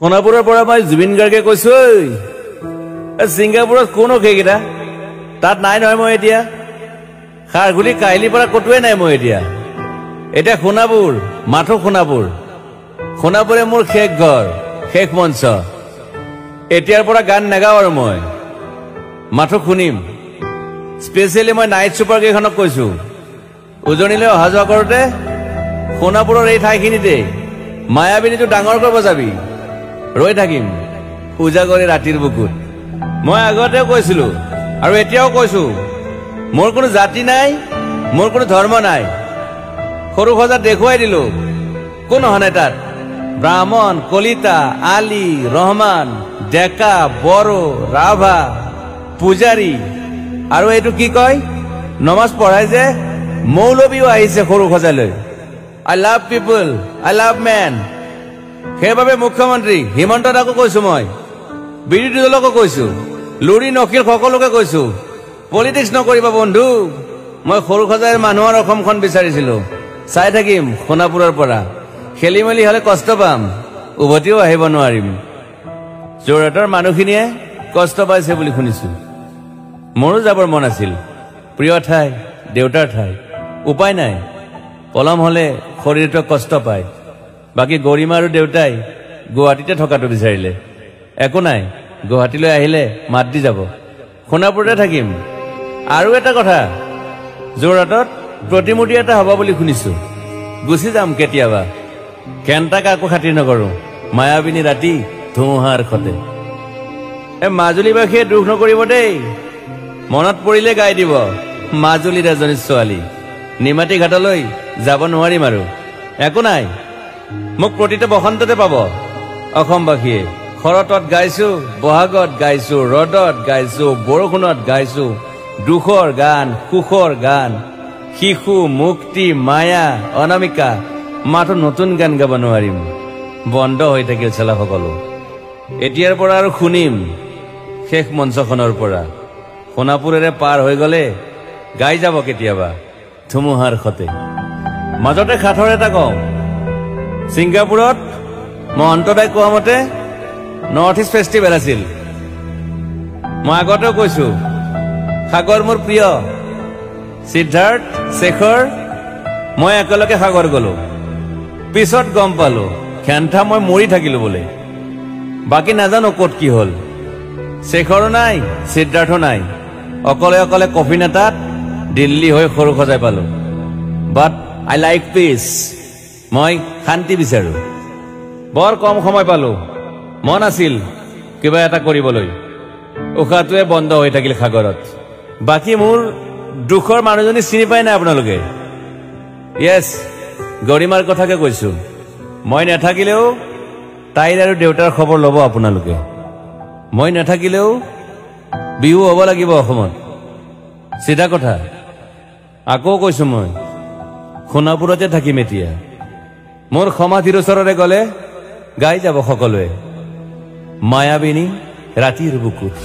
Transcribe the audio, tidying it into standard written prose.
সোণাপুৰৰ পৰা মই জুবিন গাৰ্গে কৈছো ছিংগাপুৰত কোন সেইকেইটা তাত নাই নহয় মই এতিয়া খাৰগুলি কাহিলীৰ পৰা কতোৱে নাই মই এতিয়া সোণাপুৰ মাথো সোণাপুৰে মোৰ শেষ ঘৰ শেষ মঞ্চ এতিয়াৰ পৰা গান নাগাওঁ আৰু মই মাথো শুনিম স্পেচিয়েলি মই নাইট ছুপাৰ কেইখনক কৈছো উজনিলৈ অহা যোৱা কৰোঁতে সোণাপুৰৰ এই ঠাইখিনিতে মায়াবিনীটো ডাঙৰ কৰিব যাবি ৰৈ থাকিম উজাগৰে ৰাতিৰ বুকুত মই আগতেও কৈছিলো আৰু এতিয়াও কৈছো মোৰ কোনো জাতি নাই মোৰ কোনো ধৰ্ম নাই সৰু সজা দেখুৱাই দিলো কোন হনে তাত ব্ৰাহ্মণ কলিতা আলী ৰহমান ডেকা বড়ো ৰাভা পূজাৰী আৰু এইটো কি কয় নমাজ পঢ়াই যে মৌলবীও আহিছে সৰু সজালৈ I love people I love man সেইবাবে মুখ্যমন্ত্ৰী হিমন্ত দাকো কৈছো মই বিৰোধী দলকো কৈছো লুৰি নকিল সকলোকে কৈছো পলিটিক্স নকৰিবা বন্ধু মই সৰু সজাইৰ মানুহৰ অসমখন বিচাৰিছিলো চাই থাকিম সোণাপুৰৰ পৰা খেলি মেলি হলে কষ্ট পাম উভতিও আহিব নোৱাৰিম যোৰহাটৰ মানুহখিনিয়ে কষ্ট পাইছে বুলি শুনিছো মোৰো যাবৰ মন আছিল প্ৰিয় ঠাই দেউতাৰ ঠাই উপায় নাই পলম হলে শৰীৰটো কষ্ট পায় বাকী গৰিমা আৰু দেউতাই গুৱাহাটীতে থকাটো বিচাৰিলে একো নাই গুৱাহাটীলৈ আহিলে মাত দি যাব সোণাপুৰতে থাকিম আৰু এটা কথা যোৰহাটত প্ৰতিমূৰ্তি এটা হ'ব বুলি শুনিছো গুচি যাম কেতিয়াবা কেণ্টাক আকৌ খাতিৰ নকৰো মায়াবিনী ৰাতি ধুমুহাৰ খতে মাজুলীবাসীয়ে দুখ নকৰিব দেই মনত পৰিলে গাই দিব মাজুলীৰ এজনী ছোৱালী নিমাতী ঘাটলৈ যাব নোৱাৰিম আৰু একো নাই মোক প্ৰতিটো বসন্ততে পাব অসমবাসীয়ে শৰতত গাইছো বহাগত গাইছো ৰদত গাইছো বৰষুণত গাইছো দুখৰ গান সুখৰ গান শিশু মুক্তি মায়া অনামিকা মাথো নতুন গান গাব নোৱাৰিম বন্ধ হৈ থাকিল চেলা সকলো এতিয়াৰ পৰা আৰু শুনিম শেষ মঞ্চখনৰ পৰা সোণাপুৰেৰে পাৰ হৈ গলে গাই যাব কেতিয়াবা ধুমুহাৰ খতে মাজতে খাথৰ এটা কওঁ ছিংগাপুৰত মহন্তদাই কোৱা মতে নৰ্থ ইষ্ট ফেষ্টিভেল আছিল মই আগতেও কৈছো সাগৰ মোৰ প্ৰিয় সিদ্ধাৰ্থ শেখৰ মই একেলগে সাগৰ গলো পিছত গম পালো খেন্থা মই মৰি থাকিলো বোলে বাকী নাজানো ক'ত কি হল শেখৰো নাই সিদ্ধাৰ্থ নাই অকলে অকলে কফিন এটাত দিল্লী হৈ সৰু সজাই পালো বাট আই লাইক পিচ মই শান্তি বিচাৰো বৰ কম সময় পালো মন আছিল কিবা এটা কৰিবলৈ উশাহটোৱে বন্ধ হৈ থাকিল সাগৰত বাকী মোৰ দুখৰ মানুহজনী চিনি পাই নাই আপোনালোকে য়েছ গৰিমাৰ কথাকে কৈছো মই নাথাকিলেও তাইৰ আৰু দেউতাৰ খবৰ ল'ব আপোনালোকে মই নাথাকিলেও বিহু হ'ব লাগিব অসমত চিধা কথা আকৌ কৈছো মই সোণাপুৰতে থাকিম এতিয়া মোৰ সমাধিৰ ওচৰৰে গলে গাই যাব সকলোৱে মায়াবিনী ৰাতিৰ বুকুত